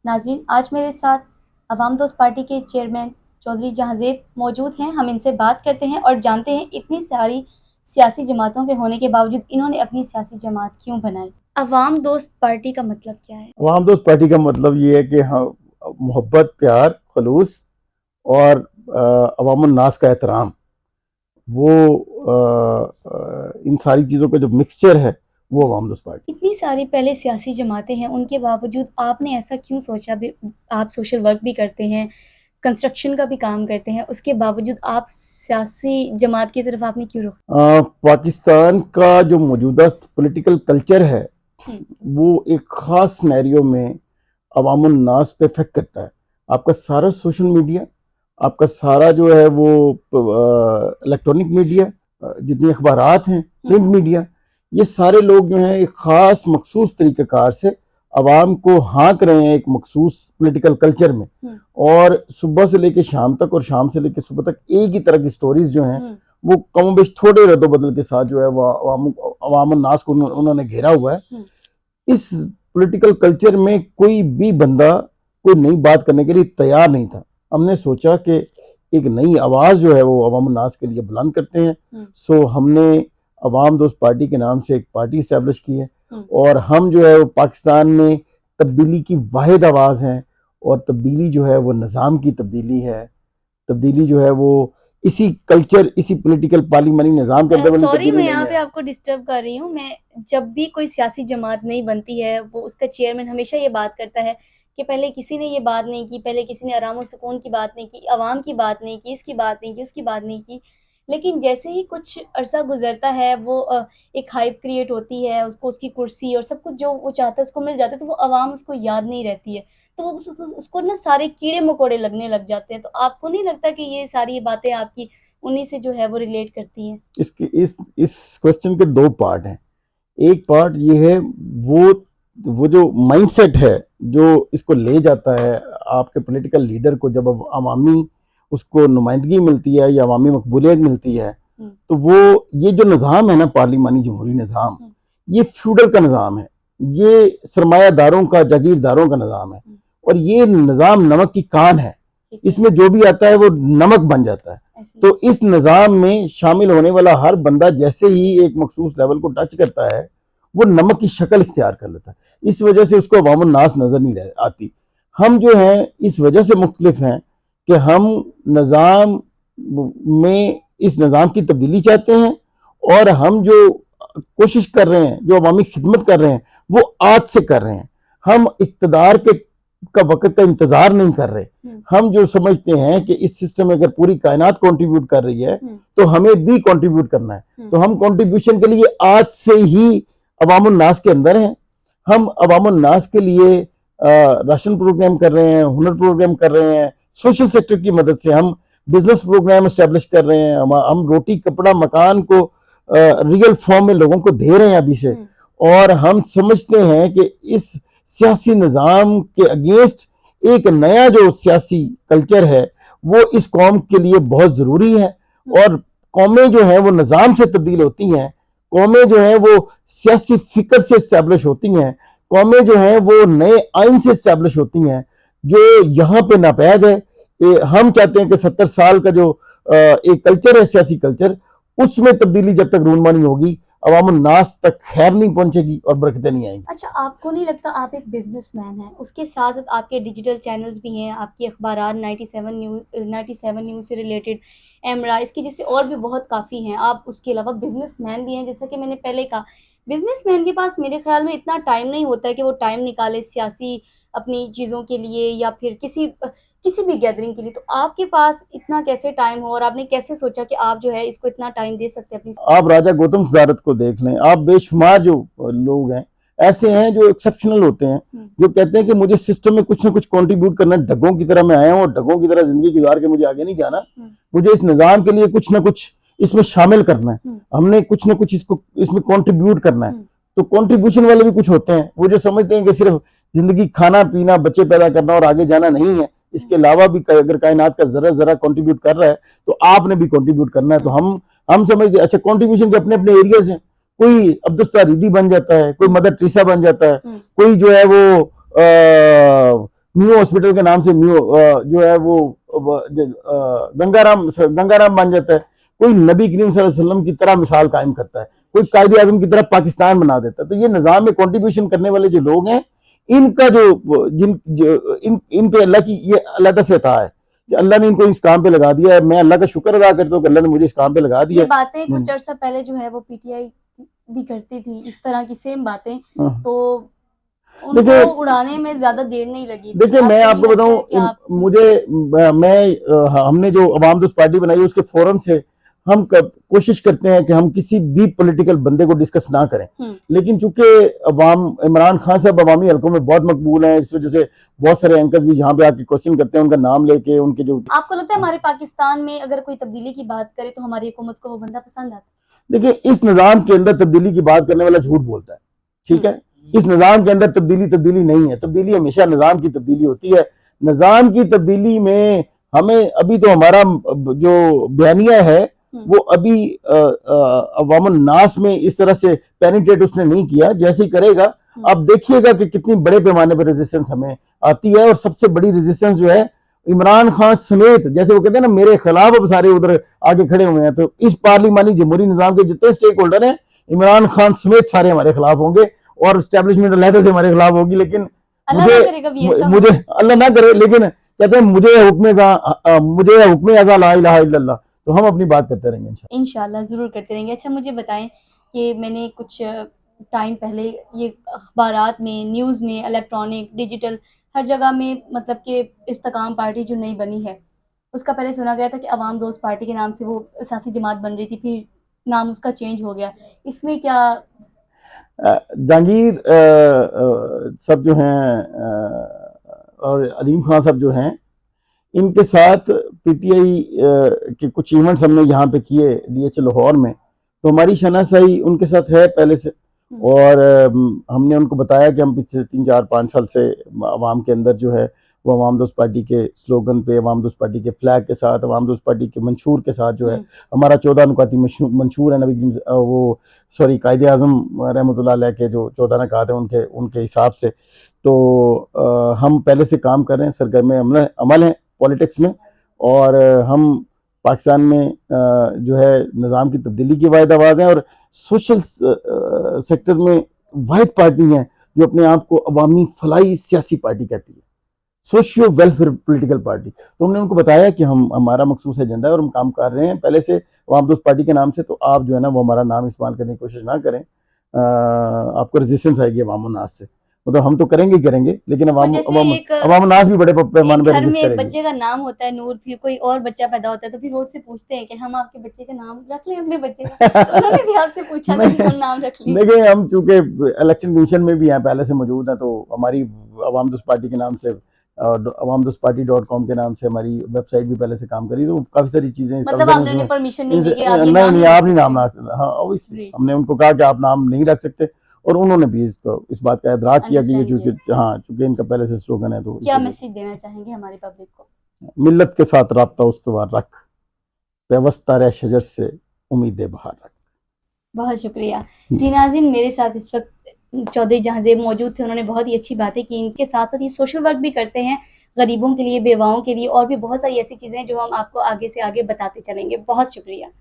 ناظرین، آج میرے ساتھ عوام دوست پارٹی کے چیئرمین چودھری جہاں موجود ہیں. ہم ان سے بات کرتے ہیں اور جانتے ہیں اتنی ساری سیاسی جماعتوں کے ہونے کے باوجود انہوں نے اپنی سیاسی جماعت کیوں بنائی. عوام دوست پارٹی کا مطلب کیا ہے؟ عوام دوست پارٹی کا مطلب یہ ہے کہ ہم محبت، پیار، خلوص اور عوام الناس کا احترام، وہ ان ساری چیزوں کا جو مکسچر ہے وہ عوام دوست پارٹی. اتنی ساری پہلے سیاسی جماعتیں ہیں، ان کے باوجود آپ نے ایسا کیوں سوچا؟ آپ سوشل ورک بھی کرتے ہیں، کنسٹرکشن کا بھی کام کرتے ہیں، اس کے باوجود آپ سیاسی جماعت کی طرف آپ نے کیوں رخ؟ پاکستان کا جو موجودہ پولیٹیکل کلچر ہے وہ ایک خاص سینیریو میں عوام الناس پہ افیکٹ کرتا ہے. آپ کا سارا سوشل میڈیا، آپ کا سارا جو ہے وہ الیکٹرانک میڈیا، جتنی اخبارات ہیں، پرنٹ میڈیا، یہ سارے لوگ جو ہیں ایک خاص مخصوص طریقہ کار سے عوام کو ہانک رہے ہیں ایک مخصوص پولیٹیکل کلچر میں، اور صبح سے لے کے شام تک اور شام سے لے کے صبح تک ایک ہی طرح کی سٹوریز جو ہیں وہ کم و بیش تھوڑے رد و بدل کے ساتھ جو ہے وہ عوام الناس کو انہوں نے گھیرا ہوا ہے. اس پولیٹیکل کلچر میں کوئی بھی بندہ کوئی نئی بات کرنے کے لیے تیار نہیں تھا. ہم نے سوچا کہ ایک نئی آواز جو ہے وہ عوام الناس کے لیے بلند کرتے ہیں. سو ہم نے عوام دوست پارٹی کے نام سے ایک پارٹی اسٹیبلش کی ہے، اور ہم جو ہے وہ پاکستان میں تبدیلی کی واحد آواز ہیں، اور تبدیلی جو ہے وہ نظام کی تبدیلی ہے. تبدیلی جو ہے وہ اسی کلچر، اسی پولیٹیکل پارلیمانی نظام کے اندر. سوری میں یہاں پہ آپ کو ڈسٹرب کر رہی ہوں. میں جب بھی کوئی سیاسی جماعت نہیں بنتی ہے، وہ اس کا چیئرمین ہمیشہ یہ بات کرتا ہے کہ پہلے کسی نے یہ بات نہیں کی، پہلے کسی نے آرام و سکون کی بات نہیں کی، عوام کی بات نہیں کی، اس کی بات نہیں کی، اس کی بات نہیں کی. لیکن جیسے ہی کچھ عرصہ گزرتا ہے، وہ ایک ہائپ کریٹ ہوتی ہے، اس کو اس کی کرسی اور سب کچھ جو وہ چاہتا ہے اس کو مل جاتا ہے، تو وہ عوام اس کو یاد نہیں رہتی ہے، تو وہ اس کو نا سارے کیڑے مکوڑے لگنے لگ جاتے ہیں. تو آپ کو نہیں لگتا کہ یہ ساری باتیں آپ کی انہی سے جو ہے وہ ریلیٹ کرتی ہیں؟ اس کوسچن کے دو پارٹ ہیں. ایک پارٹ یہ ہے وہ جو مائنڈ سیٹ ہے جو اس کو لے جاتا ہے آپ کے پولیٹیکل لیڈر کو، جب عوامی اس کو نمائندگی ملتی ہے یا عوامی مقبولیت ملتی ہے، تو وہ یہ جو نظام ہے نا، پارلیمانی جمہوری نظام، یہ فیوڈل کا نظام ہے، یہ سرمایہ داروں کا، جاگیرداروں کا نظام ہے، اور یہ نظام نمک کی کان ہے. اس میں جو بھی آتا ہے وہ نمک بن جاتا ہے. تو اس نظام میں شامل ہونے والا ہر بندہ جیسے ہی ایک مخصوص لیول کو ٹچ کرتا ہے وہ نمک کی شکل اختیار کر لیتا ہے. اس وجہ سے اس کو عوام الناس نظر نہیں آتی. ہم جو ہیں اس وجہ سے مختلف ہیں کہ ہم نظام میں اس نظام کی تبدیلی چاہتے ہیں، اور ہم جو کوشش کر رہے ہیں، جو عوامی خدمت کر رہے ہیں، وہ آج سے کر رہے ہیں. ہم اقتدار کا وقت کا انتظار نہیں کر رہے. ہم جو سمجھتے ہیں کہ اس سسٹم میں اگر پوری کائنات کنٹریبیوٹ کر رہی ہے تو ہمیں بھی کنٹریبیوٹ کرنا ہے. تو ہم کنٹریبیوشن کے لیے آج سے ہی عوام الناس کے اندر ہیں. ہم عوام الناس کے لیے راشن پروگرام کر رہے ہیں، ہنر پروگرام کر رہے ہیں، سوشل سیکٹر کی مدد سے ہم بزنس پروگرام اسٹیبلش کر رہے ہیں. ہم روٹی، کپڑا، مکان کو ریئل فارم میں لوگوں کو دے رہے ہیں ابھی سے. اور ہم سمجھتے ہیں کہ اس سیاسی نظام کے اگینسٹ ایک نیا جو سیاسی کلچر ہے وہ اس قوم کے لیے بہت ضروری ہے. اور قومیں جو ہیں وہ نظام سے تبدیل ہوتی ہیں، قومیں جو ہیں وہ سیاسی فکر سے اسٹیبلش ہوتی ہیں، قومیں جو ہیں وہ نئے آئین سے اسٹیبلش ہوتی ہیں جو یہاں پہ ناپید ہے. ہم چاہتے ہیں کہ 70 سال کا جو ایک کلچر ہے، سیاسی کلچر، اس میں تبدیلی جب تک رونما نہیں ہوگی، عوام الناس تک خیر نہیں پہنچے گی اور برکتیں نہیں آئیں گی. اچھا، آپ کو نہیں لگتا آپ ایک بزنس مین ہیں، اس کے ساتھ ساتھ آپ کے ڈیجیٹل چینلز بھی ہیں، آپ کی اخبارات 97 نیوز سے ریلیٹڈ، ایمرا، اس کی جیسے اور بھی بہت کافی ہیں، آپ اس کے علاوہ بزنس مین بھی ہیں. جیسا کہ میں نے پہلے کہا، بزنس مین کے پاس میرے خیال میں اتنا ٹائم نہیں ہوتا ہے کہ وہ ٹائم نکالے سیاسی اپنی چیزوں کے لیے یا پھر کسی بھی گیدرنگ کے لیے. تو آپ کے پاس اتنا کیسے ٹائم ہو، اور آپ نے کیسے سوچا کہ آپ جو ہے اس کو اتنا ٹائم دے سکتے ہیں اپنی؟ آپ راجہ گوتم صدارت کو دیکھ لیں، آپ بے شمار جو لوگ ہیں ایسے ہیں جو ایکسیپشنل ہوتے ہیں، جو کہتے ہیں کہ مجھے سسٹم میں کچھ نہ کچھ کنٹریبیوٹ کرنا ہے. ڈگوں کی طرح میں آیا ہوں اور ڈگوں کی طرح زندگی گزار کے مجھے آگے نہیں جانا. مجھے اس نظام کے لیے کچھ نہ کچھ اس میں شامل کرنا ہے. ہم نے کچھ نہ کچھ اس میں کنٹریبیوٹ کرنا ہے. تو کنٹریبیوشن والے بھی کچھ ہوتے ہیں، وہ جو سمجھتے ہیں کہ صرف زندگی کھانا پینا، بچے پیدا کرنا اور آگے جانا نہیں ہے، اس کے علاوہ بھی اگر کائنات کا ذرا کنٹریبیوٹ کر رہا ہے تو آپ نے بھی کنٹریبیوٹ کرنا ہے. تو ہم سمجھتے ہیں اچھا کنٹریبیوشن کے اپنے اپنے ایریاز ہیں. کوئی عبدالستار ریدی بن جاتا ہے، کوئی مدر ٹریسا بن جاتا ہے، کوئی جو ہے وہ میو ہاسپٹل کے نام سے میو جو ہے وہ گنگا رام بن جاتا ہے. کوئی نبی کریم صلی اللہ علیہ وسلم کی طرح مثال قائم کرتا ہے, کوئی قائد اعظم کی طرح پاکستان بنا دیتا ہے. تو یہ نظام میں کنٹریبیوشن کرنے والے جو لوگ ہیں, ان کا ان پہ اللہ کی یہ علیحدہ سے عطا ہے کہ اللہ نے ان کو اس کام پہ لگا دیا ہے. میں اللہ کا شکر ادا کرتا ہوں کہ اللہ نے مجھے اس کام پہ لگا دیا. یہ باتیں کچھ عرصہ پہلے جو ہے وہ پی ٹی آئی بھی کرتی تھی اس طرح کی سیم باتیں, تو ان کو اڑانے میں زیادہ دیر نہیں لگی. دیکھیں میں آپ کو بتاؤں, ہم نے جو عوام دوست پارٹی بنائی اس کے فوراً سے ہم کوشش کرتے ہیں کہ ہم کسی بھی پولیٹیکل بندے کو ڈسکس نہ کریں, لیکن چونکہ عمران خان صاحب عوامی حلقوں میں بہت مقبول ہیں, اس وجہ سے بہت سارے اینکرز بھی یہاں پہ آ کے کوشچن کرتے ہیں ان کا نام لے کے. ان کے جو آپ کو لگتا ہے ہمارے پاکستان میں اگر کوئی تبدیلی کی بات کرے تو ہماری حکومت کو وہ بندہ پسند آتا ہے؟ دیکھیں اس نظام کے اندر تبدیلی کی بات کرنے والا جھوٹ بولتا ہے, ٹھیک ہے. اس نظام کے اندر تبدیلی نہیں ہے. تبدیلی ہمیشہ نظام کی تبدیلی ہوتی ہے. نظام کی تبدیلی میں ہمیں ابھی تو ہمارا جو بیانیہ ہے وہ ابھی عوام الناس میں اس طرح سے پینیٹریٹ اس نے نہیں کیا. جیسے ہی کرے گا آپ دیکھیے گا کہ کتنی بڑے پیمانے پر ریزسٹنس ہمیں آتی ہے. اور سب سے بڑی ریزسٹنس جو ہے عمران خان سمیت, جیسے وہ کہتے ہیں نا میرے خلاف اب سارے ادھر آگے کھڑے ہوئے ہیں, تو اس پارلیمانی جمہوری نظام کے جتنے سٹیک ہولڈر ہیں عمران خان سمیت سارے ہمارے خلاف ہوں گے, اور اسٹیبلشمنٹ علیحدہ سے ہمارے خلاف ہوگی. لیکن مجھے اللہ نہ کرے, لیکن کہتے ہیں مجھے حکم ازا لا الہ الا اللہ, تو ہم اپنی بات کرتے رہیں گے انشاءاللہ ضرور کرتے رہیں گے. اچھا مجھے بتائیں کہ میں نے کچھ ٹائم پہلے یہ اخبارات میں, نیوز میں, الیکٹرانک, ڈیجیٹل ہر جگہ میں مطلب کہ استقام پارٹی جو نئی بنی ہے اس کا پہلے سنا گیا تھا کہ عوام دوست پارٹی کے نام سے وہ سیاسی جماعت بن رہی تھی, پھر نام اس کا چینج ہو گیا. اس میں کیا جہانگیر سب جو ہیں اور علیم خان صاحب جو ہیں, ان کے ساتھ پی ٹی آئی کے کچھ ایونٹس ہم نے یہاں پہ کیے ڈی ایچ لاہور میں, تو ہماری شناسائی ان کے ساتھ ہے پہلے سے. اور ہم نے ان کو بتایا کہ ہم پچھلے 3-4-5 سال سے عوام کے اندر جو ہے وہ عوام دوست پارٹی کے سلوگن پہ, عوام دوست پارٹی کے فلیگ کے ساتھ, عوام دوست پارٹی کے منشور کے ساتھ جو ہے ہمارا 14 نکاتی منشور ہے وہ قائد اعظم رحمۃ اللہ علیہ کے جو 14 نکات ہیں ان کے حساب سے. تو ہم پہلے سے کام کر رہے ہیں, سرگرم عمل ہیں پولیٹکس میں, اور ہم پاکستان میں جو ہے نظام کی تبدیلی کی واحد آواز ہیں, اور سوشل سیکٹر میں واحد پارٹی ہیں جو اپنے آپ کو عوامی فلاحی سیاسی پارٹی کہتی ہے, سوشیو ویلفیئر پولیٹیکل پارٹی. تو ہم نے ان کو بتایا کہ ہمارا مخصوص ایجنڈا ہے اور ہم کام کر رہے ہیں پہلے سے عوام دوست پارٹی کے نام سے. تو آپ جو ہے نا وہ ہمارا نام استعمال کرنے کی کوشش نہ کریں, آپ کو ریزسٹنس آئے گی عوام الناس سے. مطلب ہم تو کریں گے لیکن عوام الناس بھی بڑے پیمانے پر ریزسٹ کریں گے. بچے کا نام ہوتا ہے نور, پھر کوئی اور بچہ پیدا ہوتا ہے تو پھر وہ سے پوچھتے ہیں کہ ہم آپ کے بچے کا نام رکھ لیں اپنے بچے کا, تو انہوں نے بھی آپ سے پوچھا کہ ہم نام رکھ لیں. دیکھیں ہم چونکہ الیکشن کمیشن میں بھی ہیں پہلے سے موجود ہیں, تو ہماری عوام دوست پارٹی کے نام سے عوام دوست پارٹی .com کے نام سے ہماری ویب سائٹ بھی پہلے سے کام کری, تو کافی ساری چیزیں مطلب آپ نے پرمیشن نہیں دی کہ آپ نہیں نام رکھ. ہاں ہم نے ان کو کہا کہ آپ نام نہیں رکھ سکتے, اور انہوں نے بھی اس بات کا ادراک کیا کہ یہ چونکہ ان کا پہلے سے سلوگن ہے. تو کیا میسج دینا چاہیں گے ہماری پبلک کو؟ ملت کے ساتھ رابطہ استوار رکھ, پیوستہ رہ شجر سے امید بہار رکھ. بہت شکریہ جی. ناظرین میرے ساتھ اس وقت چودھری جہاں زیب موجود تھے, انہوں نے بہت ہی اچھی باتیں کی. ان کے ساتھ ساتھ یہ سوشل ورک بھی کرتے ہیں غریبوں کے لیے, بیواؤں کے لیے, اور بھی بہت ساری ایسی چیزیں ہیں جو ہم آپ کو آگے سے آگے بتاتے چلیں گے. بہت شکریہ.